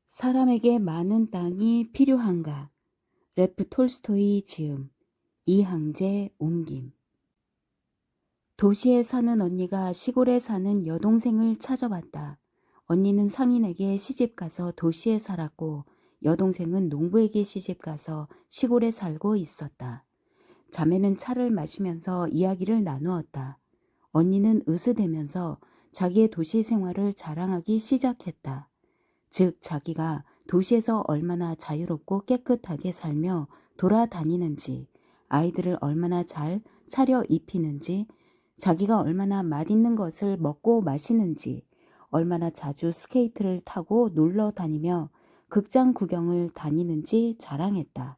사람에게 많은 땅이 필요한가? 레프 톨스토이 지음, 이항제 옮김. 도시에 사는 언니가 시골에 사는 여동생을 찾아왔다. 언니는 상인에게 시집가서 도시에 살았고 여동생은 농부에게 시집가서 시골에 살고 있었다. 자매는 차를 마시면서 이야기를 나누었다. 언니는 으스대면서 자기의 도시 생활을 자랑하기 시작했다. 즉 자기가 도시에서 얼마나 자유롭고 깨끗하게 살며 돌아다니는지, 아이들을 얼마나 잘 차려 입히는지, 자기가 얼마나 맛있는 것을 먹고 마시는지, 얼마나 자주 스케이트를 타고 놀러 다니며 극장 구경을 다니는지 자랑했다.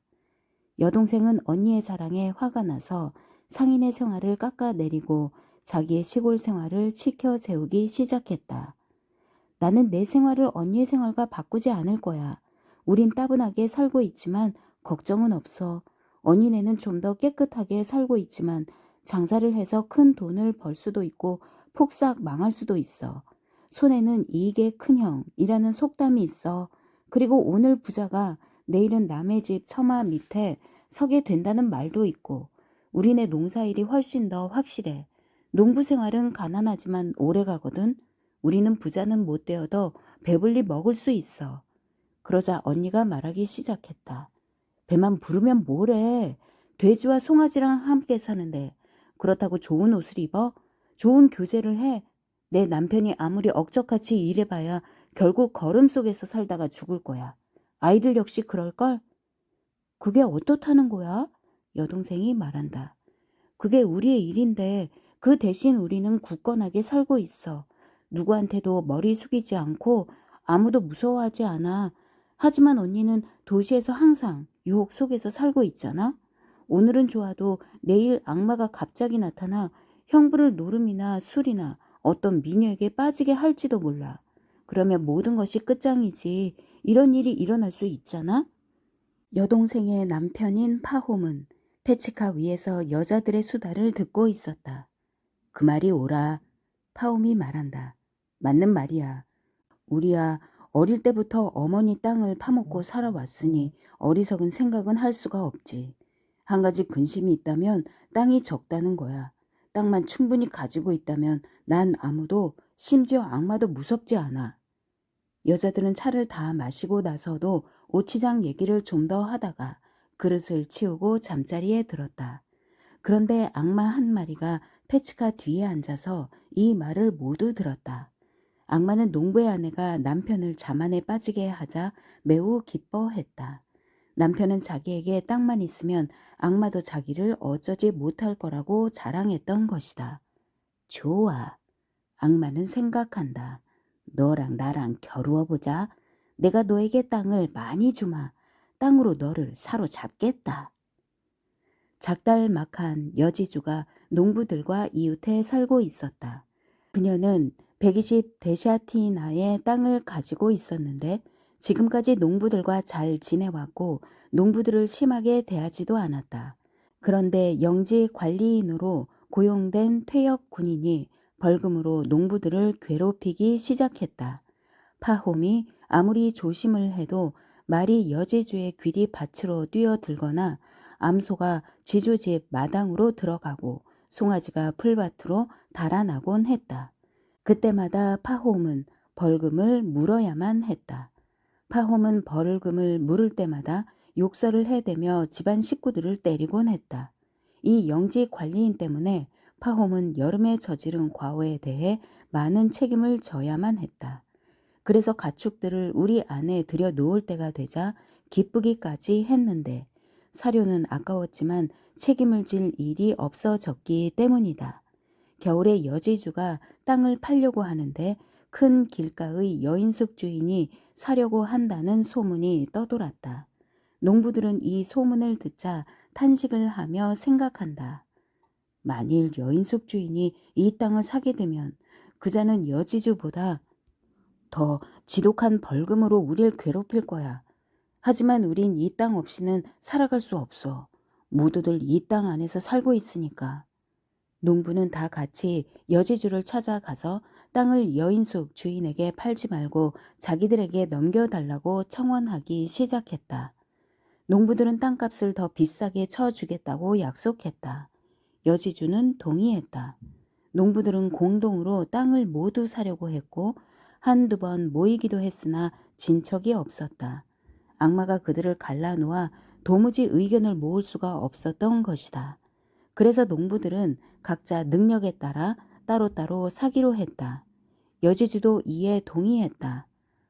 여동생은 언니의 자랑에 화가 나서 상인의 생활을 깎아내리고 자기의 시골 생활을 치켜 세우기 시작했다. 나는 내 생활을 언니의 생활과 바꾸지 않을 거야. 우린 따분하게 살고 있지만 걱정은 없어. 언니네는 좀 더 깨끗하게 살고 있지만 장사를 해서 큰 돈을 벌 수도 있고 폭삭 망할 수도 있어. 손에는 이익의 큰형이라는 속담이 있어. 그리고 오늘 부자가 내일은 남의 집 처마 밑에 서게 된다는 말도 있고 우리네 농사일이 훨씬 더 확실해. 농부 생활은 가난하지만 오래 가거든. 우리는 부자는 못 되어도 배불리 먹을 수 있어. 그러자 언니가 말하기 시작했다. 배만 부르면 뭐래. 돼지와 송아지랑 함께 사는데 그렇다고 좋은 옷을 입어? 좋은 교제를 해? 내 남편이 아무리 억척같이 일해봐야 결국 걸음 속에서 살다가 죽을 거야. 아이들 역시 그럴걸? 그게 어떻다는 거야? 여동생이 말한다. 그게 우리의 일인데 그 대신 우리는 굳건하게 살고 있어. 누구한테도 머리 숙이지 않고 아무도 무서워하지 않아. 하지만 언니는 도시에서 항상 유혹 속에서 살고 있잖아. 오늘은 좋아도 내일 악마가 갑자기 나타나 형부를 노름이나 술이나 어떤 미녀에게 빠지게 할지도 몰라. 그러면 모든 것이 끝장이지. 이런 일이 일어날 수 있잖아. 여동생의 남편인 파홈은 페치카 위에서 여자들의 수다를 듣고 있었다. 그 말이 옳아. 파홈이 말한다. 맞는 말이야. 우리야 어릴 때부터 어머니 땅을 파먹고 살아왔으니 어리석은 생각은 할 수가 없지. 한 가지 근심이 있다면 땅이 적다는 거야. 땅만 충분히 가지고 있다면 난 아무도 심지어 악마도 무섭지 않아. 여자들은 차를 다 마시고 나서도 오치장 얘기를 좀 더 하다가 그릇을 치우고 잠자리에 들었다. 그런데 악마 한 마리가 페치카 뒤에 앉아서 이 말을 모두 들었다. 악마는 농부의 아내가 남편을 자만에 빠지게 하자 매우 기뻐했다. 남편은 자기에게 땅만 있으면 악마도 자기를 어쩌지 못할 거라고 자랑했던 것이다. 좋아. 악마는 생각한다. 너랑 나랑 겨루어보자. 내가 너에게 땅을 많이 주마. 땅으로 너를 사로잡겠다. 작달막한 여지주가 농부들과 이웃에 살고 있었다. 그녀는 120 데샤티나의 땅을 가지고 있었는데 지금까지 농부들과 잘 지내왔고 농부들을 심하게 대하지도 않았다. 그런데 영지 관리인으로 고용된 퇴역 군인이 벌금으로 농부들을 괴롭히기 시작했다. 파홈이 아무리 조심을 해도 말이 여지주의 귀리 밭으로 뛰어들거나 암소가 지주집 마당으로 들어가고 송아지가 풀밭으로 달아나곤 했다. 그때마다 파홈은 벌금을 물어야만 했다. 파홈은 벌금을 물을 때마다 욕설을 해대며 집안 식구들을 때리곤 했다. 이 영지 관리인 때문에 파홈은 여름에 저지른 과오에 대해 많은 책임을 져야만 했다. 그래서 가축들을 우리 안에 들여 놓을 때가 되자 기쁘기까지 했는데 사료는 아까웠지만 책임을 질 일이 없어졌기 때문이다. 겨울에 여지주가 땅을 팔려고 하는데 큰 길가의 여인숙 주인이 사려고 한다는 소문이 떠돌았다. 농부들은 이 소문을 듣자 탄식을 하며 생각한다. 만일 여인숙 주인이 이 땅을 사게 되면 그자는 여지주보다 더 지독한 벌금으로 우릴 괴롭힐 거야. 하지만 우린 이 땅 없이는 살아갈 수 없어. 모두들 이 땅 안에서 살고 있으니까. 농부는 다 같이 여지주를 찾아가서 땅을 여인숙 주인에게 팔지 말고 자기들에게 넘겨달라고 청원하기 시작했다. 농부들은 땅값을 더 비싸게 쳐주겠다고 약속했다. 여지주는 동의했다. 농부들은 공동으로 땅을 모두 사려고 했고 한두 번 모이기도 했으나 진척이 없었다. 악마가 그들을 갈라놓아 도무지 의견을 모을 수가 없었던 것이다. 그래서 농부들은 각자 능력에 따라 따로따로 사기로 했다. 여지주도 이에 동의했다.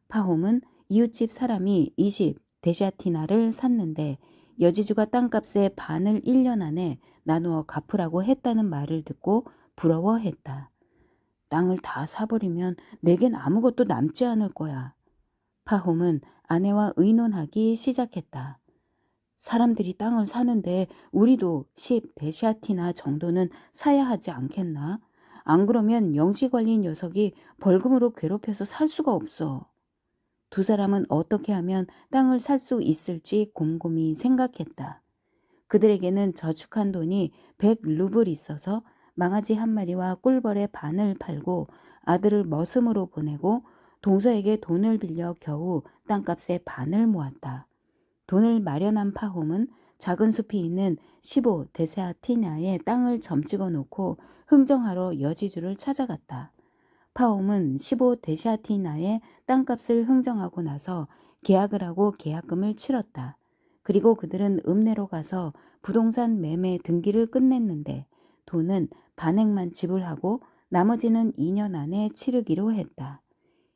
파홈은 이웃집 사람이 20 데샤티나를 샀는데 여지주가 땅값의 반을 1년 안에 나누어 갚으라고 했다는 말을 듣고 부러워했다. 땅을 다 사버리면 내겐 아무것도 남지 않을 거야. 파홈은 아내와 의논하기 시작했다. 사람들이 땅을 사는데 우리도 10 데샤티나 정도는 사야 하지 않겠나? 안 그러면 영시 관리인 녀석이 벌금으로 괴롭혀서 살 수가 없어. 두 사람은 어떻게 하면 땅을 살 수 있을지 곰곰이 생각했다. 그들에게는 저축한 돈이 100루블 있어서 망아지 한 마리와 꿀벌의 반을 팔고 아들을 머슴으로 보내고 동서에게 돈을 빌려 겨우 땅값의 반을 모았다. 돈을 마련한 파홈은 작은 숲이 있는 15 데세아티냐의 땅을 점찍어 놓고 흥정하러 여지주를 찾아갔다. 파홈은 15 데시아티나의 땅값을 흥정하고 나서 계약을 하고 계약금을 치렀다. 그리고 그들은 읍내로 가서 부동산 매매 등기를 끝냈는데 돈은 반액만 지불하고 나머지는 2년 안에 치르기로 했다.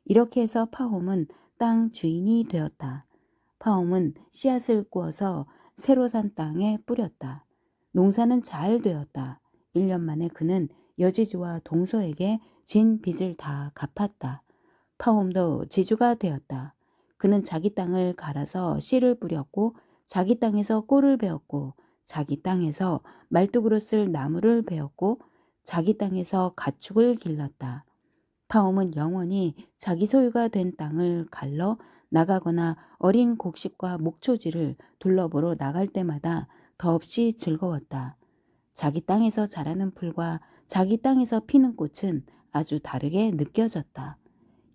이렇게 해서 파홈은 땅 주인이 되었다. 파홈은 씨앗을 꾸어서 새로 산 땅에 뿌렸다. 농사는 잘 되었다. 1년 만에 그는 여지주와 동서에게 진 빚을 다 갚았다. 파홈도 지주가 되었다. 그는 자기 땅을 갈아서 씨를 뿌렸고 자기 땅에서 꼴을 베었고 자기 땅에서 말뚝으로 쓸 나무를 베었고 자기 땅에서 가축을 길렀다. 파홈은 영원히 자기 소유가 된 땅을 갈러 나가거나 어린 곡식과 목초지를 둘러보러 나갈 때마다 더없이 즐거웠다. 자기 땅에서 자라는 풀과 자기 땅에서 피는 꽃은 아주 다르게 느껴졌다.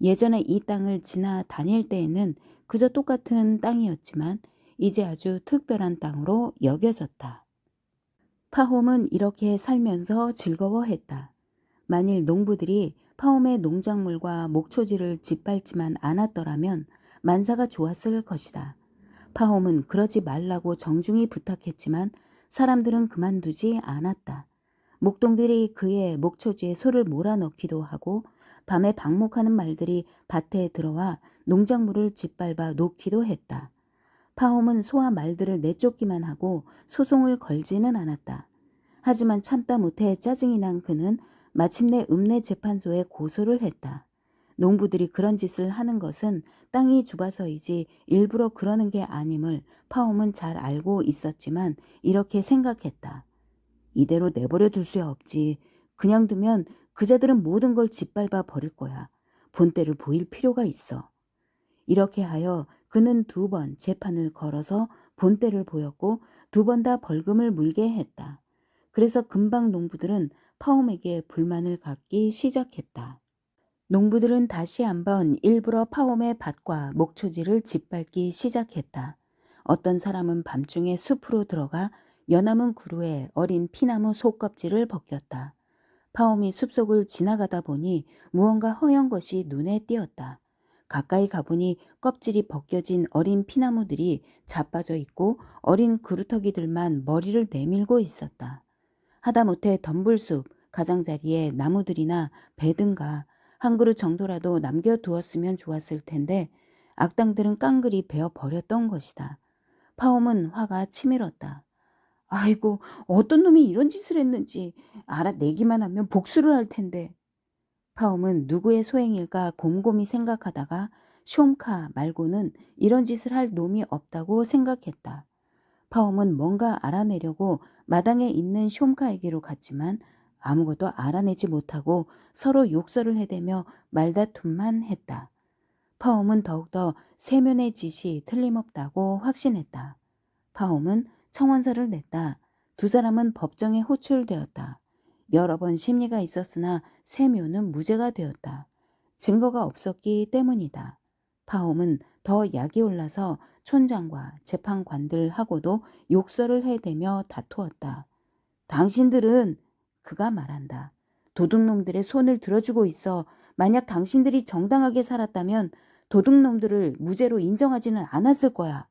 예전에 이 땅을 지나 다닐 때에는 그저 똑같은 땅이었지만 이제 아주 특별한 땅으로 여겨졌다. 파홈은 이렇게 살면서 즐거워했다. 만일 농부들이 파홈의 농작물과 목초지를 짓밟지만 않았더라면 만사가 좋았을 것이다. 파홈은 그러지 말라고 정중히 부탁했지만 사람들은 그만두지 않았다. 목동들이 그의 목초지에 소를 몰아넣기도 하고 밤에 방목하는 말들이 밭에 들어와 농작물을 짓밟아 놓기도 했다. 파홈은 소와 말들을 내쫓기만 하고 소송을 걸지는 않았다. 하지만 참다 못해 짜증이 난 그는 마침내 읍내 재판소에 고소를 했다. 농부들이 그런 짓을 하는 것은 땅이 좁아서이지 일부러 그러는 게 아님을 파홈은 잘 알고 있었지만 이렇게 생각했다. 이대로 내버려 둘 수야 없지. 그냥 두면 그자들은 모든 걸 짓밟아 버릴 거야. 본때를 보일 필요가 있어. 이렇게 하여 그는 2번 재판을 걸어서 본때를 보였고 2번 다 벌금을 물게 했다. 그래서 금방 농부들은 파홈에게 불만을 갖기 시작했다. 농부들은 다시 한번 일부러 파홈의 밭과 목초지를 짓밟기 시작했다. 어떤 사람은 밤중에 숲으로 들어가 연남은 구루에 어린 피나무 속껍질을 벗겼다. 파홈이 숲속을 지나가다 보니 무언가 허연 것이 눈에 띄었다. 가까이 가보니 껍질이 벗겨진 어린 피나무들이 자빠져 있고 어린 그루터기들만 머리를 내밀고 있었다. 하다못해 덤불숲, 가장자리에 나무들이나 배든가 한 그루 정도라도 남겨두었으면 좋았을 텐데 악당들은 깡그리 베어버렸던 것이다. 파홈은 화가 치밀었다. 아이고, 어떤 놈이 이런 짓을 했는지 알아내기만 하면 복수를 할 텐데. 파홈은 누구의 소행일까 곰곰이 생각하다가 숑카 말고는 이런 짓을 할 놈이 없다고 생각했다. 파홈은 뭔가 알아내려고 마당에 있는 숑카에게로 갔지만 아무것도 알아내지 못하고 서로 욕설을 해대며 말다툼만 했다. 파홈은 더욱더 세면의 짓이 틀림없다고 확신했다. 파홈은 청원서를 냈다. 두 사람은 법정에 호출되었다. 여러 번 심리가 있었으나 세묘는 무죄가 되었다. 증거가 없었기 때문이다. 파홈은 더 약이 올라서 촌장과 재판관들하고도 욕설을 해대며 다투었다. 당신들은, 그가 말한다. 도둑놈들의 손을 들어주고 있어. 만약 당신들이 정당하게 살았다면 도둑놈들을 무죄로 인정하지는 않았을 거야.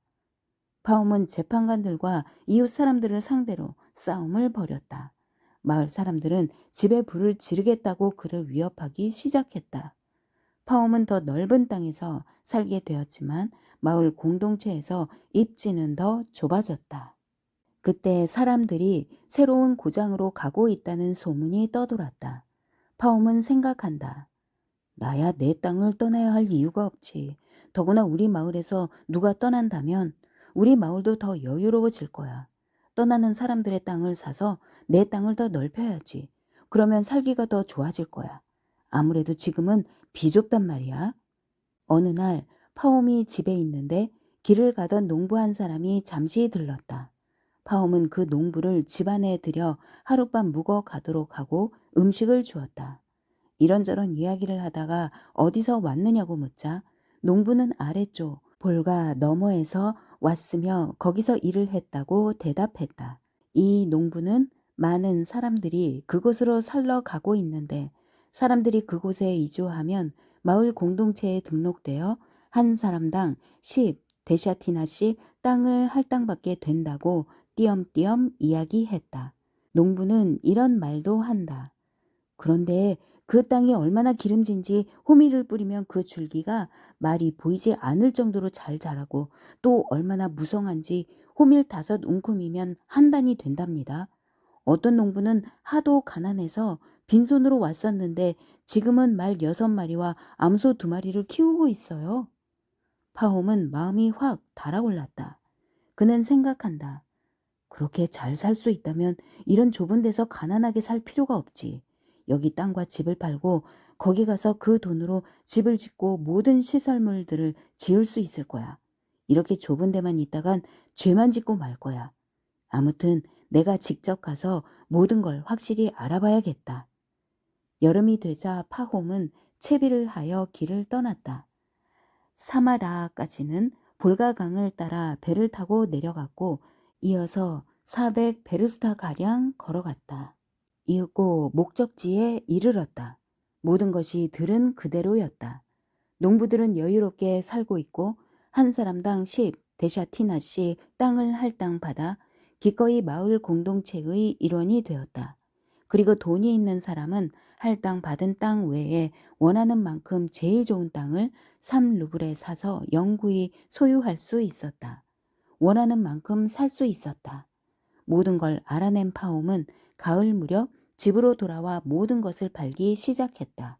파홈은 재판관들과 이웃 사람들을 상대로 싸움을 벌였다. 마을 사람들은 집에 불을 지르겠다고 그를 위협하기 시작했다. 파홈은 더 넓은 땅에서 살게 되었지만 마을 공동체에서 입지는 더 좁아졌다. 그때 사람들이 새로운 고장으로 가고 있다는 소문이 떠돌았다. 파홈은 생각한다. 나야 내 땅을 떠나야 할 이유가 없지. 더구나 우리 마을에서 누가 떠난다면 우리 마을도 더 여유로워질 거야. 떠나는 사람들의 땅을 사서 내 땅을 더 넓혀야지. 그러면 살기가 더 좋아질 거야. 아무래도 지금은 비좁단 말이야. 어느 날 파홈이 집에 있는데 길을 가던 농부 한 사람이 잠시 들렀다. 파홈은 그 농부를 집안에 들여 하룻밤 묵어 가도록 하고 음식을 주었다. 이런저런 이야기를 하다가 어디서 왔느냐고 묻자 농부는 아래쪽 볼가 너머에서 왔으며 거기서 일을 했다고 대답했다. 이 농부는 많은 사람들이 그곳으로 살러 가고 있는데 사람들이 그곳에 이주하면 마을 공동체에 등록되어 한 사람당 10 데샤티나씩 땅을 할당받게 된다고 띄엄띄엄 이야기했다. 농부는 이런 말도 한다. 그런데 그 땅이 얼마나 기름진지 호미를 뿌리면 그 줄기가 말이 보이지 않을 정도로 잘 자라고 또 얼마나 무성한지 호밀 5움큼이면 한 단이 된답니다. 어떤 농부는 하도 가난해서 빈손으로 왔었는데 지금은 말 6마리와 암소 2마리를 키우고 있어요. 파홈은 마음이 확 달아올랐다. 그는 생각한다. 그렇게 잘 살 수 있다면 이런 좁은 데서 가난하게 살 필요가 없지. 여기 땅과 집을 팔고 거기 가서 그 돈으로 집을 짓고 모든 시설물들을 지을 수 있을 거야. 이렇게 좁은 데만 있다간 죄만 짓고 말 거야. 아무튼 내가 직접 가서 모든 걸 확실히 알아봐야겠다. 여름이 되자 파홈은 채비를 하여 길을 떠났다. 사마라까지는 볼가강을 따라 배를 타고 내려갔고 이어서 400베르스타가량 걸어갔다. 이윽고 목적지에 이르렀다. 모든 것이 들은 그대로였다. 농부들은 여유롭게 살고 있고 한 사람당 10 데샤티나씩 땅을 할당받아 기꺼이 마을 공동체의 일원이 되었다. 그리고 돈이 있는 사람은 할당받은 땅 외에 원하는 만큼 제일 좋은 땅을 3루블에 사서 영구히 소유할 수 있었다. 원하는 만큼 살 수 있었다. 모든 걸 알아낸 파홈은 가을 무렵 집으로 돌아와 모든 것을 팔기 시작했다.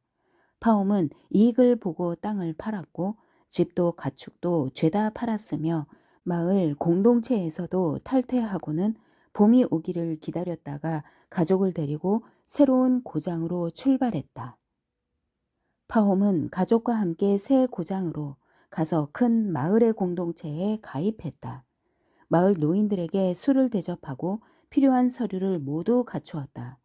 파홈은 이익을 보고 땅을 팔았고 집도 가축도 죄다 팔았으며 마을 공동체에서도 탈퇴하고는 봄이 오기를 기다렸다가 가족을 데리고 새로운 고장으로 출발했다. 파홈은 가족과 함께 새 고장으로 가서 큰 마을의 공동체에 가입했다. 마을 노인들에게 술을 대접하고 필요한 서류를 모두 갖추었다.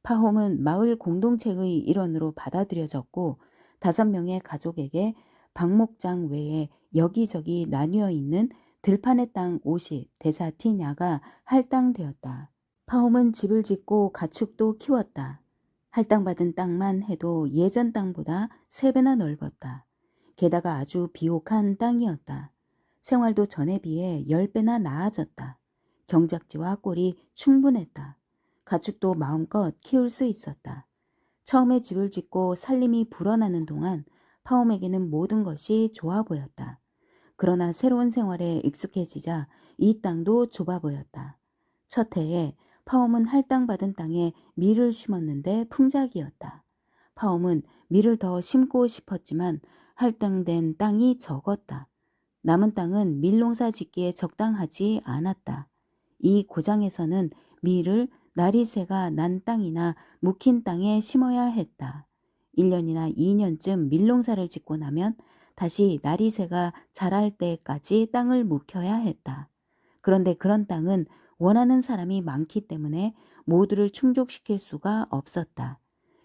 파홈은 마을 공동체의 일원으로 받아들여졌고 5명의 가족에게 방목장 외에 여기저기 나뉘어 있는 들판의 땅 50 데사티냐가 할당되었다. 파홈은 집을 짓고 가축도 키웠다. 할당받은 땅만 해도 예전 땅보다 3배나 넓었다. 게다가 아주 비옥한 땅이었다. 생활도 전에 비해 10배나 나아졌다. 경작지와 꼴이 충분했다. 가축도 마음껏 키울 수 있었다. 처음에 집을 짓고 살림이 불어나는 동안 파홈에게는 모든 것이 좋아 보였다. 그러나 새로운 생활에 익숙해지자 이 땅도 좁아 보였다. 첫 해에 파홈은 할당받은 땅에 밀을 심었는데 풍작이었다. 파홈은 밀을 더 심고 싶었지만 할당된 땅이 적었다. 남은 땅은 밀농사 짓기에 적당하지 않았다. 이 고장에서는 밀을 나리새가 난 땅이나 묵힌 땅에 심어야 했다. 1년이나 2년쯤 밀농사를 짓고 나면 다시 나리새가 자랄 때까지 땅을 묵혀야 했다. 그런데 그런 땅은 원하는 사람이 많기 때문에 모두를 충족시킬 수가 없었다.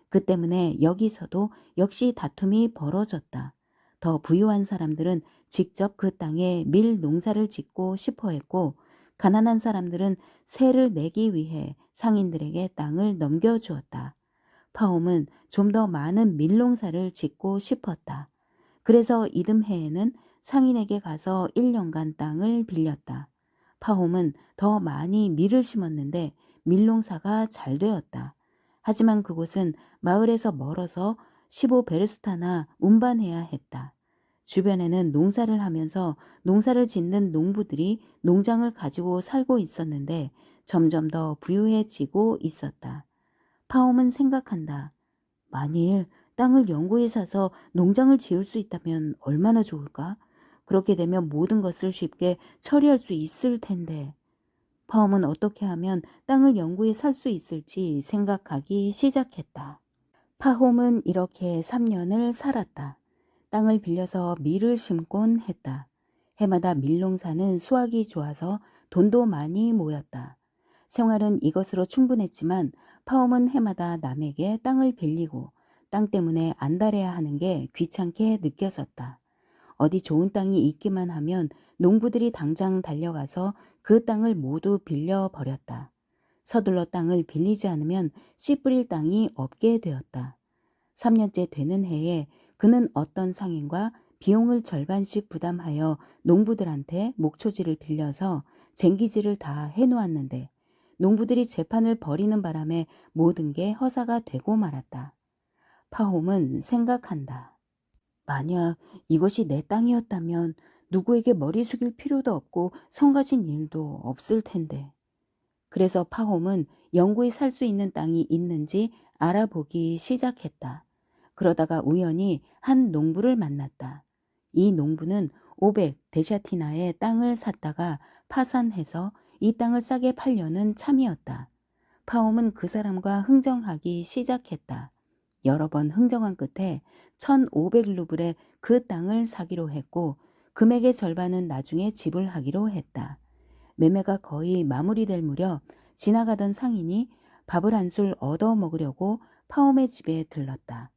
그 때문에 여기서도 역시 다툼이 벌어졌다. 더 부유한 사람들은 직접 그 땅에 밀 농사를 짓고 싶어 했고, 가난한 사람들은 세를 내기 위해 상인들에게 땅을 넘겨주었다. 파홈은 좀 더 많은 밀 농사를 짓고 싶었다. 그래서 이듬해에는 상인에게 가서 1년간 땅을 빌렸다. 파홈은 더 많이 밀을 심었는데 밀농사가 잘 되었다. 하지만 그곳은 마을에서 멀어서 15베르스타나 운반해야 했다. 주변에는 농사를 하면서 농사를 짓는 농부들이 농장을 가지고 살고 있었는데 점점 더 부유해지고 있었다. 파홈은 생각한다. 만일 땅을 영구히 사서 농장을 지을 수 있다면 얼마나 좋을까? 그렇게 되면 모든 것을 쉽게 처리할 수 있을 텐데. 파움은 어떻게 하면 땅을 영구히 살 수 있을지 생각하기 시작했다. 파홈은 이렇게 3년을 살았다. 땅을 빌려서 밀을 심곤 했다. 해마다 밀농사는 수확이 좋아서 돈도 많이 모였다. 생활은 이것으로 충분했지만 파홈은 해마다 남에게 땅을 빌리고 땅 때문에 안달해야 하는 게 귀찮게 느껴졌다. 어디 좋은 땅이 있기만 하면 농부들이 당장 달려가서 그 땅을 모두 빌려버렸다. 서둘러 땅을 빌리지 않으면 씨 뿌릴 땅이 없게 되었다. 3년째 되는 해에 그는 어떤 상인과 비용을 절반씩 부담하여 농부들한테 목초지를 빌려서 쟁기질을 다 해놓았는데 농부들이 재판을 벌이는 바람에 모든 게 허사가 되고 말았다. 파홈은 생각한다. 만약 이것이 내 땅이었다면 누구에게 머리 숙일 필요도 없고 성가신 일도 없을 텐데. 그래서 파홈은 영구히 살 수 있는 땅이 있는지 알아보기 시작했다. 그러다가 우연히 한 농부를 만났다. 이 농부는 500데샤티나의 땅을 샀다가 파산해서 이 땅을 싸게 팔려는 참이었다. 파홈은 그 사람과 흥정하기 시작했다. 여러 번 흥정한 끝에 1500루블에 그 땅을 사기로 했고 금액의 절반은 나중에 지불하기로 했다. 매매가 거의 마무리될 무렵 지나가던 상인이 밥을 한 술 얻어 먹으려고 파홈의 집에 들렀다.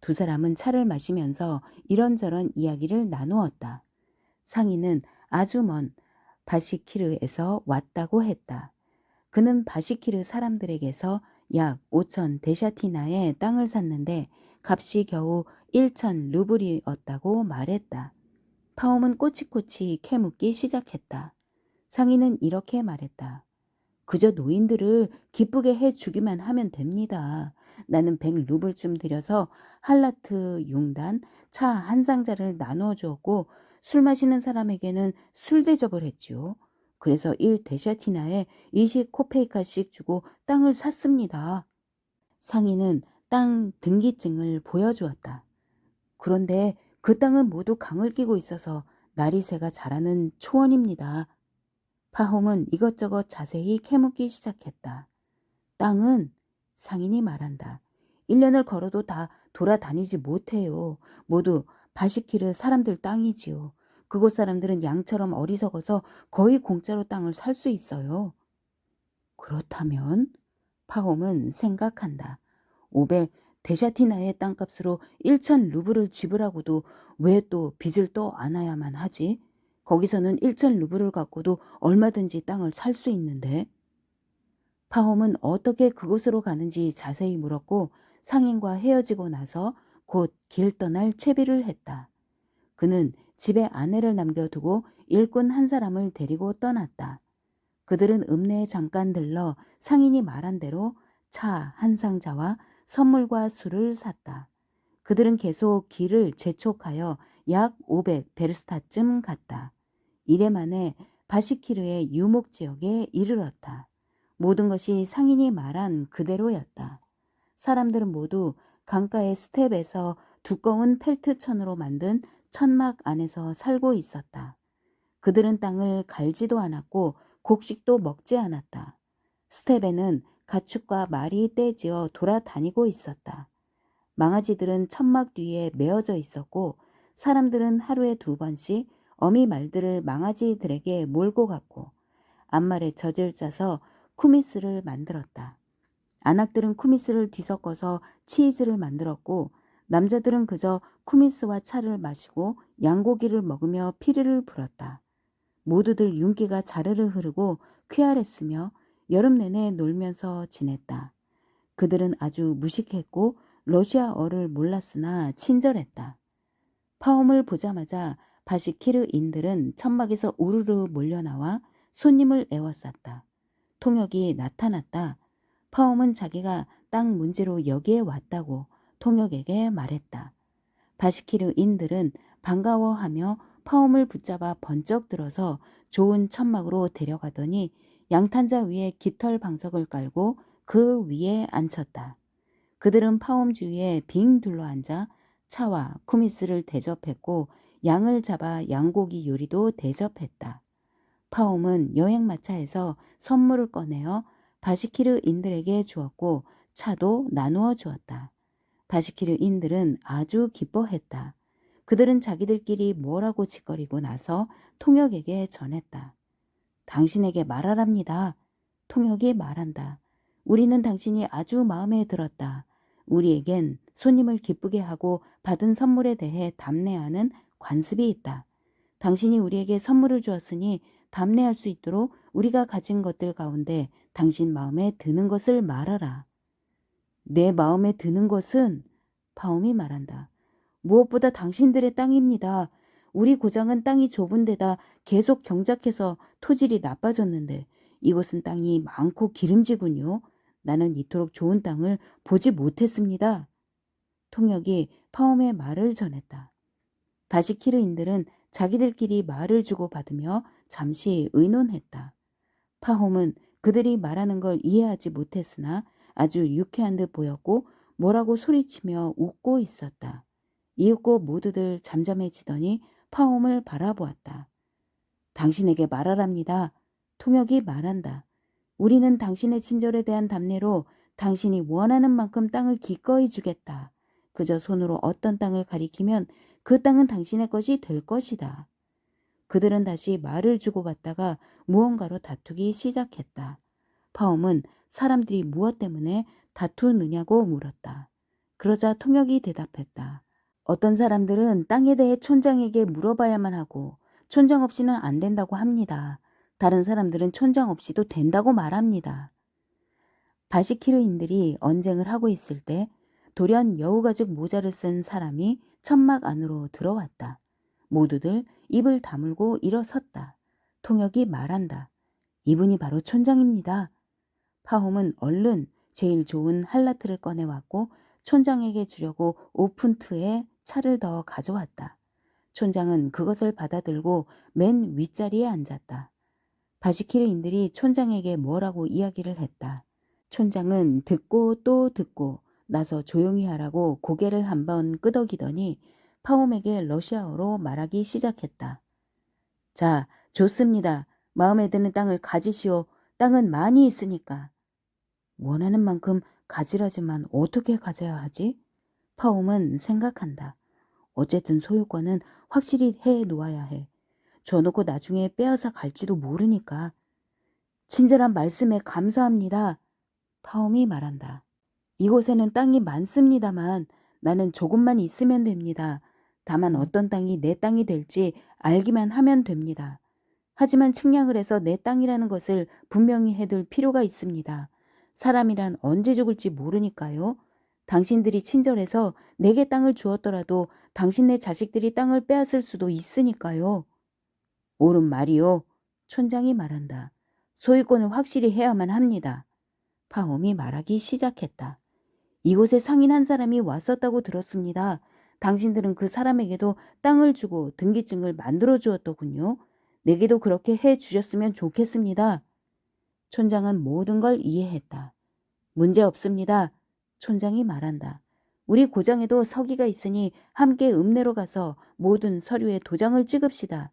두 사람은 차를 마시면서 이런저런 이야기를 나누었다. 상인은 아주 먼 바시키르에서 왔다고 했다. 그는 바시키르 사람들에게서 약 5천 데샤티나의 땅을 샀는데 값이 겨우 1천 루블이었다고 말했다. 파홈은 꼬치꼬치 캐묻기 시작했다. 상인은 이렇게 말했다. 그저 노인들을 기쁘게 해주기만 하면 됩니다. 나는 100루블쯤 들여서 할라트 융단 차 한 상자를 나누어 주었고 술 마시는 사람에게는 술 대접을 했지요. 그래서 1데샤티나에 20코페이카씩 주고 땅을 샀습니다. 상인은 땅 등기증을 보여주었다. 그런데 그 땅은 모두 강을 끼고 있어서 나리새가 자라는 초원입니다. 파홈은 이것저것 자세히 캐묻기 시작했다. 땅은 상인이 말한다. 1년을 걸어도 다 돌아다니지 못해요. 모두 바시키르 사람들 땅이지요. 그곳 사람들은 양처럼 어리석어서 거의 공짜로 땅을 살 수 있어요. 그렇다면 파홈은 생각한다. 500 데샤티나의 땅값으로 1천 루블을 지불하고도 왜 또 빚을 또 안아야만 하지? 거기서는 1천 루블을 갖고도 얼마든지 땅을 살 수 있는데. 파홈은 어떻게 그곳으로 가는지 자세히 물었고 상인과 헤어지고 나서 곧 길 떠날 채비를 했다. 그는 집에 아내를 남겨두고 일꾼 한 사람을 데리고 떠났다. 그들은 읍내에 잠깐 들러 상인이 말한 대로 차 한 상자와 선물과 술을 샀다. 그들은 계속 길을 재촉하여 약 500베르스타쯤 갔다. 이래 만에 바시키르의 유목 지역에 이르렀다. 모든 것이 상인이 말한 그대로였다. 사람들은 모두 강가의 스텝에서 두꺼운 펠트천으로 만든 천막 안에서 살고 있었다. 그들은 땅을 갈지도 않았고 곡식도 먹지 않았다. 스텝에는 가축과 말이 떼지어 돌아다니고 있었다. 망아지들은 천막 뒤에 메어져 있었고 사람들은 하루에 2번씩 어미 말들을 망아지들에게 몰고 갔고 앞말에 젖을 짜서 쿠미스를 만들었다. 안악들은 쿠미스를 뒤섞어서 치즈를 만들었고 남자들은 그저 쿠미스와 차를 마시고 양고기를 먹으며 피리를 불었다. 모두들 윤기가 자르르 흐르고 쾌활했으며 여름 내내 놀면서 지냈다. 그들은 아주 무식했고 러시아어를 몰랐으나 친절했다. 파움을 보자마자 바시키르인들은 천막에서 우르르 몰려나와 손님을 에워쌌다. 통역이 나타났다. 파움은 자기가 땅 문제로 여기에 왔다고 통역에게 말했다. 바시키르인들은 반가워하며 파움을 붙잡아 번쩍 들어서 좋은 천막으로 데려가더니 양탄자 위에 깃털 방석을 깔고 그 위에 앉혔다. 그들은 파움 주위에 빙 둘러앉아 차와 쿠미스를 대접했고 양을 잡아 양고기 요리도 대접했다. 파움은 여행마차에서 선물을 꺼내어 바시키르인들에게 주었고 차도 나누어 주었다. 바시키르인들은 아주 기뻐했다. 그들은 자기들끼리 뭐라고 짓거리고 나서 통역에게 전했다. 당신에게 말하랍니다. 통역이 말한다. 우리는 당신이 아주 마음에 들었다. 우리에겐 손님을 기쁘게 하고 받은 선물에 대해 답례하는 관습이 있다. 당신이 우리에게 선물을 주었으니 답례할 수 있도록 우리가 가진 것들 가운데 당신 마음에 드는 것을 말하라. 내 마음에 드는 것은 파움이 말한다. 무엇보다 당신들의 땅입니다. 우리 고장은 땅이 좁은 데다 계속 경작해서 토질이 나빠졌는데 이곳은 땅이 많고 기름지군요. 나는 이토록 좋은 땅을 보지 못했습니다. 통역이 파움의 말을 전했다. 바시키르인들은 자기들끼리 말을 주고받으며 잠시 의논했다. 파홈은 그들이 말하는 걸 이해하지 못했으나 아주 유쾌한 듯 보였고 뭐라고 소리치며 웃고 있었다. 이윽고 모두들 잠잠해지더니 파홈을 바라보았다. 당신에게 말하랍니다. 통역이 말한다. 우리는 당신의 친절에 대한 답례로 당신이 원하는 만큼 땅을 기꺼이 주겠다. 그저 손으로 어떤 땅을 가리키면 그 땅은 당신의 것이 될 것이다. 그들은 다시 말을 주고받다가 무언가로 다투기 시작했다. 파움은 사람들이 무엇 때문에 다투느냐고 물었다. 그러자 통역이 대답했다. 어떤 사람들은 땅에 대해 촌장에게 물어봐야만 하고 촌장 없이는 안 된다고 합니다. 다른 사람들은 촌장 없이도 된다고 말합니다. 바시키르인들이 언쟁을 하고 있을 때 돌연 여우가죽 모자를 쓴 사람이 천막 안으로 들어왔다. 모두들 입을 다물고 일어섰다. 통역이 말한다. 이분이 바로 촌장입니다. 파홈은 얼른 제일 좋은 할라트를 꺼내왔고 촌장에게 주려고 오픈트에 차를 더 가져왔다. 촌장은 그것을 받아들고 맨 윗자리에 앉았다. 바시키르인들이 촌장에게 뭐라고 이야기를 했다. 촌장은 듣고 또 듣고 나서 조용히 하라고 고개를 한번 끄덕이더니 파홈에게 러시아어로 말하기 시작했다. 자, 좋습니다. 마음에 드는 땅을 가지시오. 땅은 많이 있으니까. 원하는 만큼 가지라지만 어떻게 가져야 하지? 파홈은 생각한다. 어쨌든 소유권은 확실히 해 놓아야 해. 줘놓고 나중에 빼앗아 갈지도 모르니까. 친절한 말씀에 감사합니다. 파홈이 말한다. 이곳에는 땅이 많습니다만 나는 조금만 있으면 됩니다. 다만 어떤 땅이 내 땅이 될지 알기만 하면 됩니다. 하지만 측량을 해서 내 땅이라는 것을 분명히 해둘 필요가 있습니다. 사람이란 언제 죽을지 모르니까요. 당신들이 친절해서 내게 땅을 주었더라도 당신네 자식들이 땅을 빼앗을 수도 있으니까요. 옳은 말이요. 촌장이 말한다. 소유권을 확실히 해야만 합니다. 파홈이 말하기 시작했다. 이곳에 상인 한 사람이 왔었다고 들었습니다. 당신들은 그 사람에게도 땅을 주고 등기증을 만들어 주었더군요. 내게도 그렇게 해 주셨으면 좋겠습니다. 촌장은 모든 걸 이해했다. 문제 없습니다. 촌장이 말한다. 우리 고장에도 서기가 있으니 함께 읍내로 가서 모든 서류에 도장을 찍읍시다.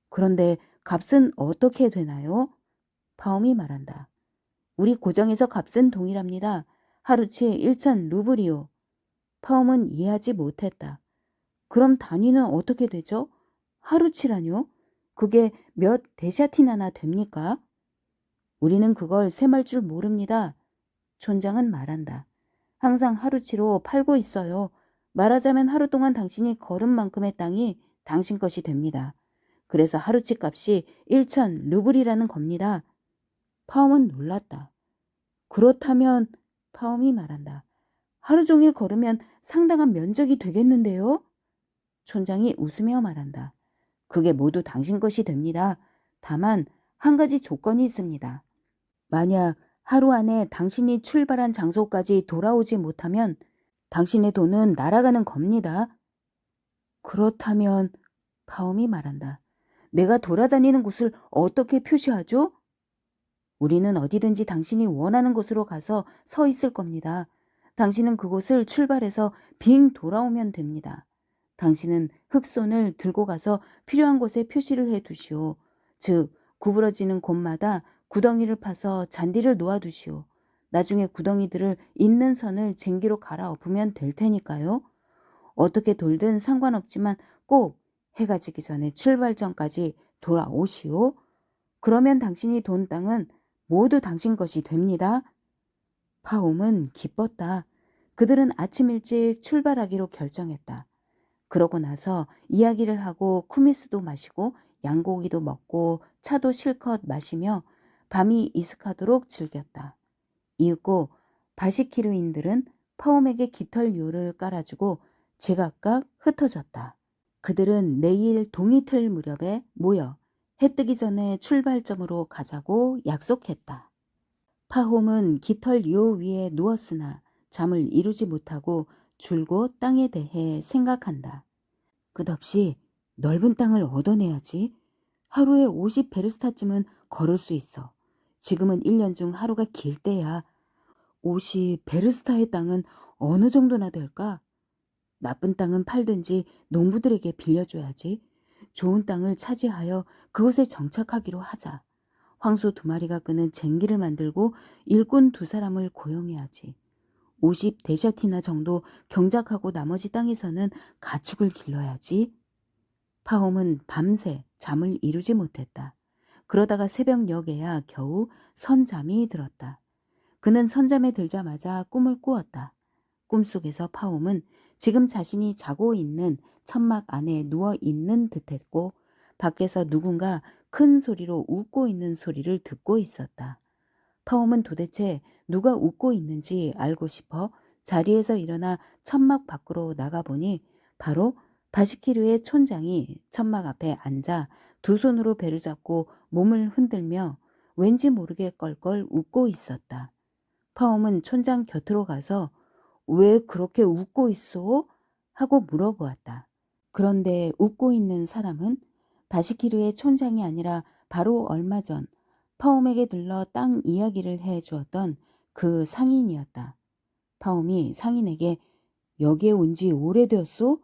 그런데 값은 어떻게 되나요? 파움이 말한다. 우리 고장에서 값은 동일합니다. 하루치에 1천 루블이요. 파움은 이해하지 못했다. 그럼 단위는 어떻게 되죠? 하루치라뇨? 그게 몇 데샤티나나 됩니까? 우리는 그걸 셈할 줄 모릅니다. 촌장은 말한다. 항상 하루치로 팔고 있어요. 말하자면 하루 동안 당신이 걸은 만큼의 땅이 당신 것이 됩니다. 그래서 하루치 값이 1천 루블이라는 겁니다. 파움은 놀랐다. 그렇다면 파움이 말한다. 하루 종일 걸으면 상당한 면적이 되겠는데요? 촌장이 웃으며 말한다. 그게 모두 당신 것이 됩니다. 다만 한 가지 조건이 있습니다. 만약 하루 안에 당신이 출발한 장소까지 돌아오지 못하면 당신의 돈은 날아가는 겁니다. 그렇다면 파움이 말한다. 내가 돌아다니는 곳을 어떻게 표시하죠? 우리는 어디든지 당신이 원하는 곳으로 가서 서 있을 겁니다. 당신은 그곳을 출발해서 빙 돌아오면 됩니다. 당신은 흙손을 들고 가서 필요한 곳에 표시를 해 두시오. 즉, 구부러지는 곳마다 구덩이를 파서 잔디를 놓아 두시오. 나중에 구덩이들을 있는 선을 쟁기로 갈아엎으면 될 테니까요. 어떻게 돌든 상관없지만 꼭 해가 지기 전에 출발점까지 돌아오시오. 그러면 당신이 돈 땅은 모두 당신 것이 됩니다. 파움은 기뻤다. 그들은 아침 일찍 출발하기로 결정했다. 그러고 나서 이야기를 하고 쿠미스도 마시고 양고기도 먹고 차도 실컷 마시며 밤이 이슥하도록 즐겼다. 이윽고 바시키르인들은 파움에게 깃털요를 깔아주고 제각각 흩어졌다. 그들은 내일 동이틀 무렵에 모여 해 뜨기 전에 출발점으로 가자고 약속했다. 파홈은 깃털요 위에 누웠으나 잠을 이루지 못하고 줄곧 땅에 대해 생각한다. 끝없이 넓은 땅을 얻어내야지. 하루에 50베르스타쯤은 걸을 수 있어. 지금은 1년 중 하루가 길 때야. 50베르스타의 땅은 어느 정도나 될까? 나쁜 땅은 팔든지 농부들에게 빌려줘야지. 좋은 땅을 차지하여 그곳에 정착하기로 하자. 황소 2마리가 끄는 쟁기를 만들고 일꾼 2사람을 고용해야지. 50데셔티나 정도 경작하고 나머지 땅에서는 가축을 길러야지. 파홈은 밤새 잠을 이루지 못했다. 그러다가 새벽녘에야 겨우 선잠이 들었다. 그는 선잠에 들자마자 꿈을 꾸었다. 꿈속에서 파홈은 지금 자신이 자고 있는 천막 안에 누워 있는 듯했고 밖에서 누군가 큰 소리로 웃고 있는 소리를 듣고 있었다. 파홈은 도대체 누가 웃고 있는지 알고 싶어 자리에서 일어나 천막 밖으로 나가보니 바로 바시키르의 촌장이 천막 앞에 앉아 2손으로 배를 잡고 몸을 흔들며 왠지 모르게 껄껄 웃고 있었다. 파홈은 촌장 곁으로 가서 왜 그렇게 웃고 있어? 하고 물어보았다. 그런데 웃고 있는 사람은 바시키르의 촌장이 아니라 바로 얼마 전 파옴에게 들러 땅 이야기를 해 주었던 그 상인이었다. 파옴이 상인에게 여기에 온 지 오래되었소?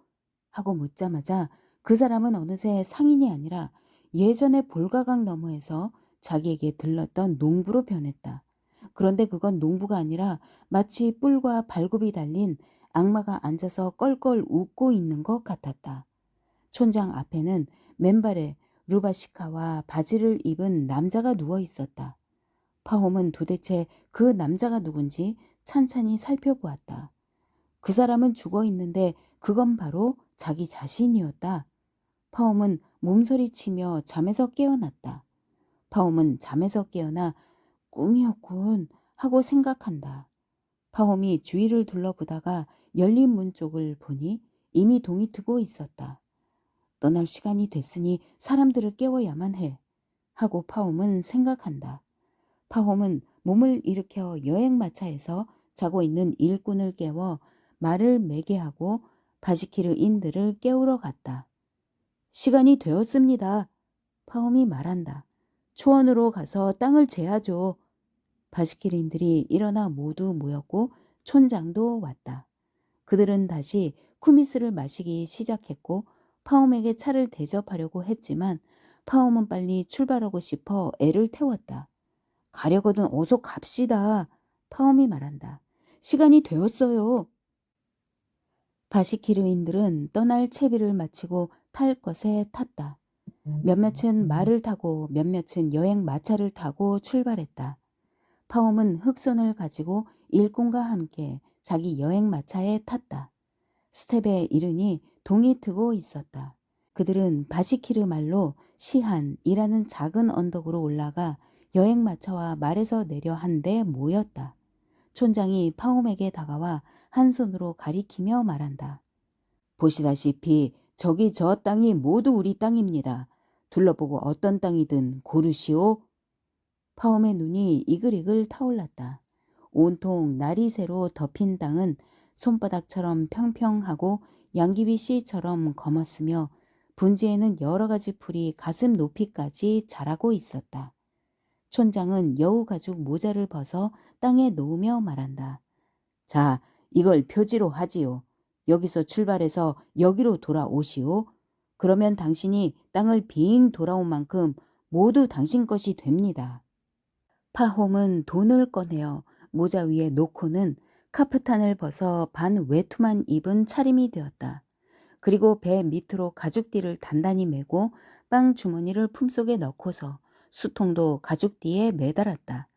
하고 묻자마자 그 사람은 어느새 상인이 아니라 예전에 볼가강 너머에서 자기에게 들렀던 농부로 변했다. 그런데 그건 농부가 아니라 마치 뿔과 발굽이 달린 악마가 앉아서 껄껄 웃고 있는 것 같았다. 촌장 앞에는 맨발에 루바시카와 바지를 입은 남자가 누워 있었다. 파홈은 도대체 그 남자가 누군지 찬찬히 살펴보았다. 그 사람은 죽어 있는데 그건 바로 자기 자신이었다. 파홈은 몸서리치며 잠에서 깨어났다. 파홈은 잠에서 깨어나 꿈이었군 하고 생각한다. 파홈이 주위를 둘러보다가 열린 문 쪽을 보니 이미 동이 트고 있었다. 떠날 시간이 됐으니 사람들을 깨워야만 해 하고 파홈은 생각한다. 파홈은 몸을 일으켜 여행마차에서 자고 있는 일꾼을 깨워 말을 매게 하고 바시키르인들을 깨우러 갔다. 시간이 되었습니다. 파홈이 말한다. 초원으로 가서 땅을 재야죠. 바시키르인들이 일어나 모두 모였고 촌장도 왔다. 그들은 다시 쿠미스를 마시기 시작했고 파움에게 차를 대접하려고 했지만 파움은 빨리 출발하고 싶어 애를 태웠다. 가려거든 어서 갑시다. 파움이 말한다. 시간이 되었어요. 바시키르인들은 떠날 채비를 마치고 탈 것에 탔다. 몇몇은 말을 타고 몇몇은 여행 마차를 타고 출발했다. 파움은 흑손을 가지고 일꾼과 함께 자기 여행 마차에 탔다. 스텝에 이르니 동이 트고 있었다. 그들은 바시키르 말로 시한이라는 작은 언덕으로 올라가 여행 마차와 말에서 내려 한데 모였다. 촌장이 파홈에게 다가와 한 손으로 가리키며 말한다. 보시다시피 저기 저 땅이 모두 우리 땅입니다. 둘러보고 어떤 땅이든 고르시오. 파홈의 눈이 이글이글 타올랐다. 온통 나리새로 덮인 땅은 손바닥처럼 평평하고 양귀비 씨처럼 검었으며 분지에는 여러 가지 풀이 가슴 높이까지 자라고 있었다. 촌장은 여우 가죽 모자를 벗어 땅에 놓으며 말한다. 자, 이걸 표지로 하지요. 여기서 출발해서 여기로 돌아오시오. 그러면 당신이 땅을 빙 돌아온 만큼 모두 당신 것이 됩니다. 파홈은 돈을 꺼내어 모자 위에 놓고는 카프탄을 벗어 반 외투만 입은 차림이 되었다. 그리고 배 밑으로 가죽띠를 단단히 메고 빵 주머니를 품속에 넣고서 수통도 가죽띠에 매달았다.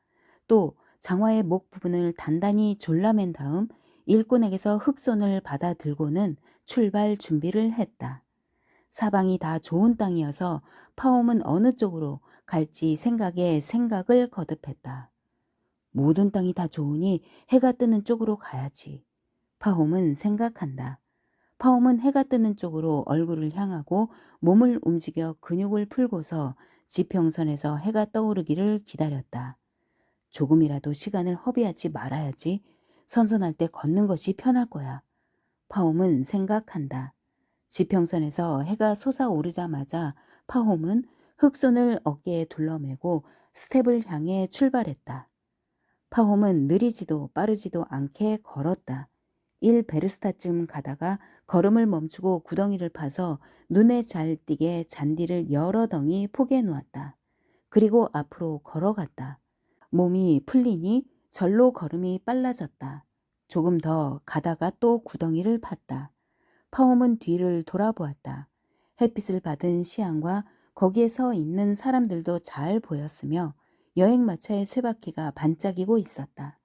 또 장화의 목 부분을 단단히 졸라맨 다음 일꾼에게서 흑손을 받아 들고는 출발 준비를 했다. 사방이 다 좋은 땅이어서 파홈은 어느 쪽으로 갈지 생각에 생각을 거듭했다. 모든 땅이 다 좋으니 해가 뜨는 쪽으로 가야지. 파홈은 생각한다. 파홈은 해가 뜨는 쪽으로 얼굴을 향하고 몸을 움직여 근육을 풀고서 지평선에서 해가 떠오르기를 기다렸다. 조금이라도 시간을 허비하지 말아야지. 선선할 때 걷는 것이 편할 거야. 파홈은 생각한다. 지평선에서 해가 솟아오르자마자 파홈은 흑손을 어깨에 둘러매고 스텝을 향해 출발했다. 파홈은 느리지도 빠르지도 않게 걸었다. 1베르스타쯤 가다가 걸음을 멈추고 구덩이를 파서 눈에 잘 띄게 잔디를 여러 덩이 포개 놓았다. 그리고 앞으로 걸어갔다. 몸이 풀리니 절로 걸음이 빨라졌다. 조금 더 가다가 또 구덩이를 팠다. 파홈은 뒤를 돌아보았다. 햇빛을 받은 시안과 거기에 서 있는 사람들도 잘 보였으며 여행마차의 쇠바퀴가 반짝이고 있었다.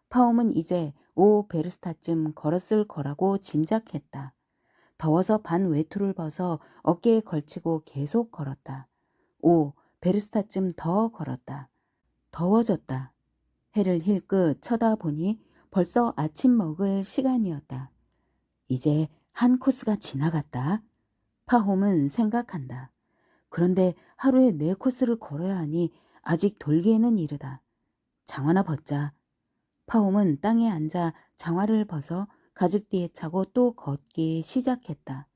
파홈은 이제 5베르스타쯤 걸었을 거라고 짐작했다. 더워서 반 외투를 벗어 어깨에 걸치고 계속 걸었다. 5베르스타쯤 더 걸었다. 더워졌다. 해를 힐끗 쳐다보니 벌써 아침 먹을 시간이었다. 이제 한 코스가 지나갔다. 파홈은 생각한다. 그런데 하루에 4코스를 걸어야 하니 아직 돌기에는 이르다. 장화나 벗자. 파홈은 땅에 앉아 장화를 벗어 가죽띠에 차고 또 걷기 시작했다.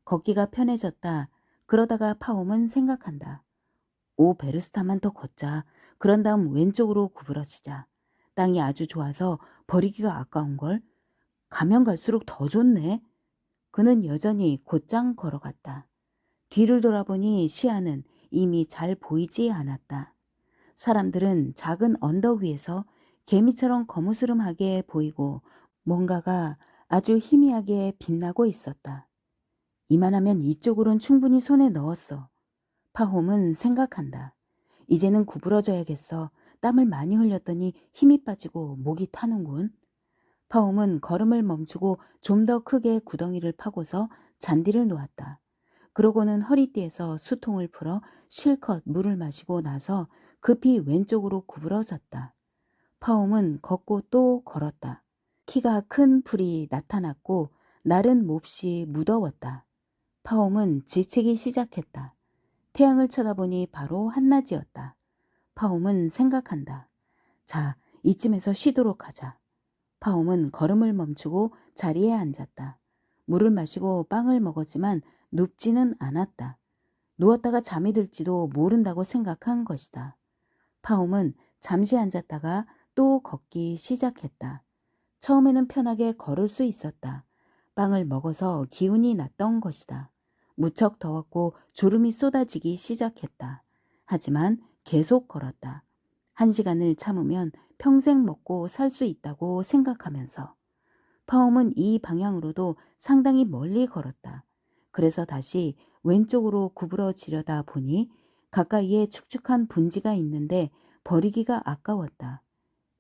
걷기가 편해졌다. 그러다가 파홈은 생각한다. 5베르스타만 더 걷자. 그런 다음 왼쪽으로 구부러지자. 땅이 아주 좋아서 버리기가 아까운걸. 가면 갈수록 더 좋네. 그는 여전히 곧장 걸어갔다. 뒤를 돌아보니 시야는 이미 잘 보이지 않았다. 사람들은 작은 언덕 위에서 개미처럼 거무스름하게 보이고 뭔가가 아주 희미하게 빛나고 있었다. 이만하면 이쪽으론 충분히 손에 넣었어. 파홈은 생각한다. 이제는 구부러져야겠어. 땀을 많이 흘렸더니 힘이 빠지고 목이 타는군. 파홈은 걸음을 멈추고 좀 더 크게 구덩이를 파고서 잔디를 놓았다. 그러고는 허리띠에서 수통을 풀어 실컷 물을 마시고 나서 급히 왼쪽으로 구부러졌다. 파홈은 걷고 또 걸었다. 키가 큰 풀이 나타났고 날은 몹시 무더웠다. 파홈은 지치기 시작했다. 태양을 쳐다보니 바로 한낮이었다. 파홈은 생각한다. 자, 이쯤에서 쉬도록 하자. 파홈은 걸음을 멈추고 자리에 앉았다. 물을 마시고 빵을 먹었지만 눕지는 않았다. 누웠다가 잠이 들지도 모른다고 생각한 것이다. 파홈은 잠시 앉았다가 또 걷기 시작했다. 처음에는 편하게 걸을 수 있었다. 빵을 먹어서 기운이 났던 것이다. 무척 더웠고 졸음이 쏟아지기 시작했다. 하지만 계속 걸었다. 1시간을 참으면 평생 먹고 살 수 있다고 생각하면서. 파홈은 이 방향으로도 상당히 멀리 걸었다. 그래서 다시 왼쪽으로 구부러지려다 보니 가까이에 축축한 분지가 있는데 버리기가 아까웠다.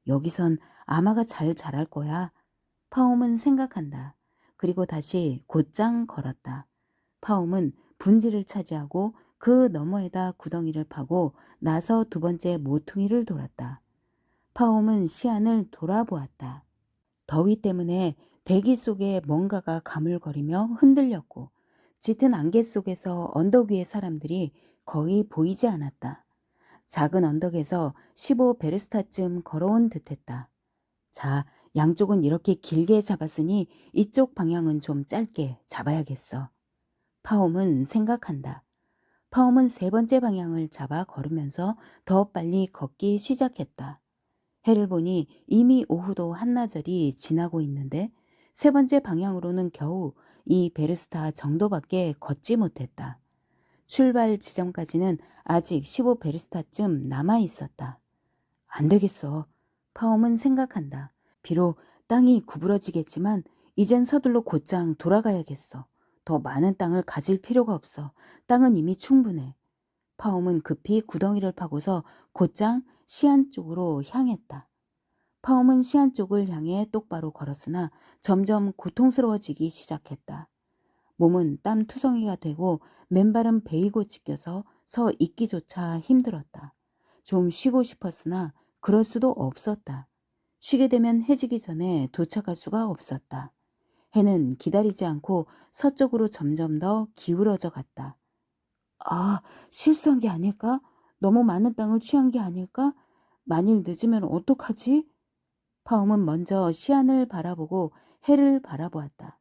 여기선 아마가 잘 자랄 거야. 파움은 생각한다. 그리고 다시 곧장 걸었다. 파움은 분지를 차지하고 그 너머에다 구덩이를 파고 나서 두 번째 모퉁이를 돌았다. 파움은 시안을 돌아보았다. 더위 때문에 대기 속에 뭔가가 가물거리며 흔들렸고 짙은 안개 속에서 언덕 위의 사람들이 거의 보이지 않았다. 작은 언덕에서 15베르스타쯤 걸어온 듯했다. 자, 양쪽은 이렇게 길게 잡았으니 이쪽 방향은 좀 짧게 잡아야겠어. 파움은 생각한다. 파움은 세 번째 방향을 잡아 걸으면서 더 빨리 걷기 시작했다. 해를 보니 이미 오후도 한나절이 지나고 있는데 세 번째 방향으로는 겨우 이 베르스타 정도밖에 걷지 못했다. 출발 지점까지는 아직 15베르스타쯤 남아 있었다. 안 되겠어. 파움은 생각한다. 비록 땅이 구부러지겠지만 이젠 서둘러 곧장 돌아가야겠어. 더 많은 땅을 가질 필요가 없어. 땅은 이미 충분해. 파움은 급히 구덩이를 파고서 곧장 시안 쪽으로 향했다. 파움은 시안 쪽을 향해 똑바로 걸었으나 점점 고통스러워지기 시작했다. 몸은 땀투성이가 되고 맨발은 베이고 찢겨서 서 있기조차 힘들었다. 좀 쉬고 싶었으나 그럴 수도 없었다. 쉬게 되면 해지기 전에 도착할 수가 없었다. 해는 기다리지 않고 서쪽으로 점점 더 기울어져 갔다. 아, 실수한 게 아닐까? 너무 많은 땅을 취한 게 아닐까? 만일 늦으면 어떡하지? 파움은 먼저 시안을 바라보고 해를 바라보았다.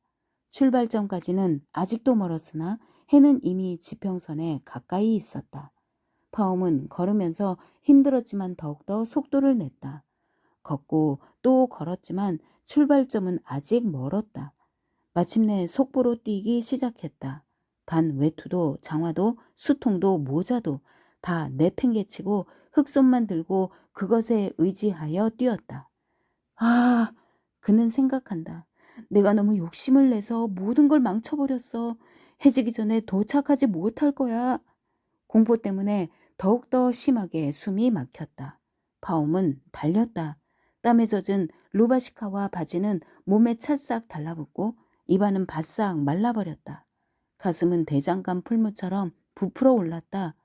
출발점까지는 아직도 멀었으나 해는 이미 지평선에 가까이 있었다. 파움은 걸으면서 힘들었지만 더욱더 속도를 냈다. 걷고 또 걸었지만 출발점은 아직 멀었다. 마침내 속보로 뛰기 시작했다. 반 외투도 장화도 수통도 모자도 다 내팽개치고 흑손만 들고 그것에 의지하여 뛰었다. 아, 그는 생각한다. 내가 너무 욕심을 내서 모든 걸 망쳐버렸어. 해지기 전에 도착하지 못할 거야. 공포 때문에 더욱더 심하게 숨이 막혔다. 파움은 달렸다. 땀에 젖은 루바시카와 바지는 몸에 찰싹 달라붙고 입안은 바싹 말라버렸다. 가슴은 대장간 풀무처럼 부풀어 올랐다.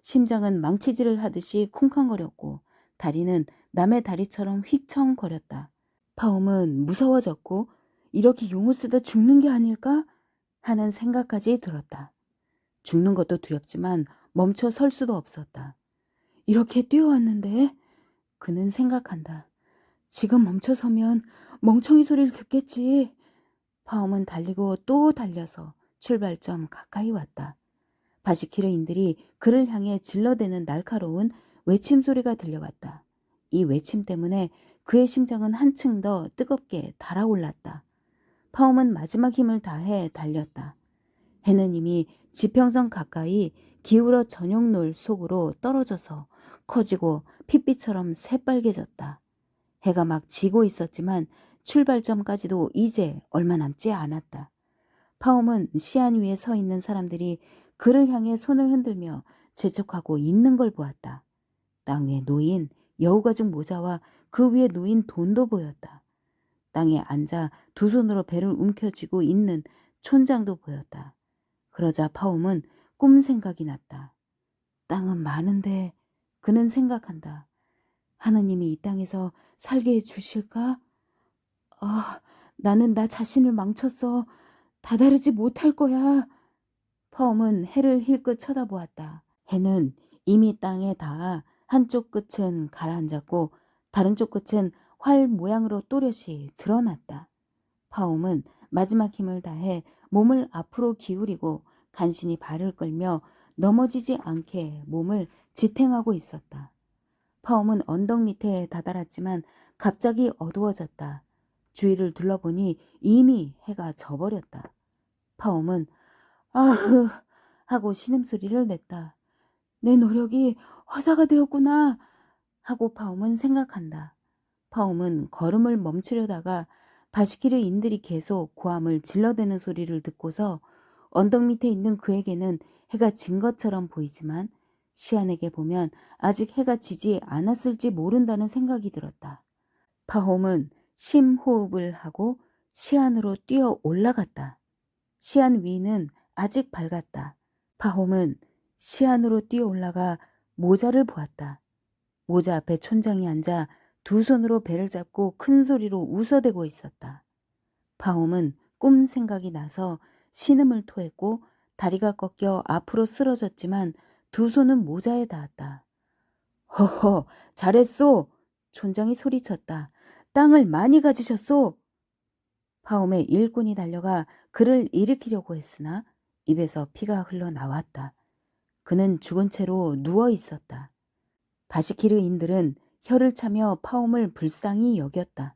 심장은 망치질을 하듯이 쿵쾅거렸고 다리는 남의 다리처럼 휘청거렸다. 파움은 무서워졌고 이렇게 용을 쓰다 죽는 게 아닐까 하는 생각까지 들었다. 죽는 것도 두렵지만 멈춰 설 수도 없었다. 이렇게 뛰어왔는데 그는 생각한다. 지금 멈춰서면 멍청이 소리를 듣겠지. 파움은 달리고 또 달려서 출발점 가까이 왔다. 바시키르인들이 그를 향해 질러대는 날카로운 외침 소리가 들려왔다. 이 외침 때문에 그의 심장은 한층 더 뜨겁게 달아올랐다. 파움은 마지막 힘을 다해 달렸다. 해는 이미 지평선 가까이 기울어 저녁노을 속으로 떨어져서 커지고 핏빛처럼 새빨개졌다. 해가 막 지고 있었지만 출발점까지도 이제 얼마 남지 않았다. 파움은 시안 위에 서 있는 사람들이 그를 향해 손을 흔들며 재촉하고 있는 걸 보았다. 땅 위에 놓인 여우가죽 모자와 그 위에 놓인 돈도 보였다. 땅에 앉아 두 손으로 배를 움켜쥐고 있는 촌장도 보였다. 그러자 파움은 꿈 생각이 났다. 땅은 많은데 그는 생각한다. 하느님이 이 땅에서 살게 해주실까? 아, 나는 나 자신을 망쳤어. 다다르지 못할 거야. 파움은 해를 힐끗 쳐다보았다. 해는 이미 땅에 닿아 한쪽 끝은 가라앉았고 다른 쪽 끝은 활 모양으로 또렷이 드러났다. 파움은 마지막 힘을 다해 몸을 앞으로 기울이고 간신히 발을 끌며 넘어지지 않게 몸을 지탱하고 있었다. 파움은 언덕 밑에 다다랐지만 갑자기 어두워졌다. 주위를 둘러보니 이미 해가 져버렸다. 파움은 아흐 하고 신음소리를 냈다. 내 노력이 허사가 되었구나 하고 파움은 생각한다. 파움은 걸음을 멈추려다가 바시키르인들이 계속 고함을 질러대는 소리를 듣고서 언덕 밑에 있는 그에게는 해가 진 것처럼 보이지만 시안에게 보면 아직 해가 지지 않았을지 모른다는 생각이 들었다. 파홈은 심호흡을 하고 시안으로 뛰어 올라갔다. 시안 위는 아직 밝았다. 파홈은 시안으로 뛰어 올라가 모자를 보았다. 모자 앞에 촌장이 앉아 두 손으로 배를 잡고 큰 소리로 웃어대고 있었다. 파홈은 꿈 생각이 나서 신음을 토했고 다리가 꺾여 앞으로 쓰러졌지만 두 손은 모자에 닿았다. 허허, 잘했소! 촌장이 소리쳤다. 땅을 많이 가지셨소! 파홈의 일꾼이 달려가 그를 일으키려고 했으나 입에서 피가 흘러나왔다. 그는 죽은 채로 누워 있었다. 바시키르인들은 혀를 차며 파홈을 불쌍히 여겼다.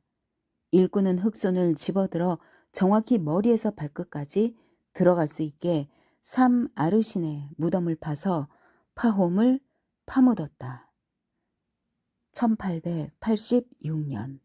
일꾼은 흑손을 집어들어 정확히 머리에서 발끝까지 들어갈 수 있게 3아르신의 무덤을 파서 파홈을 파묻었다. 1886년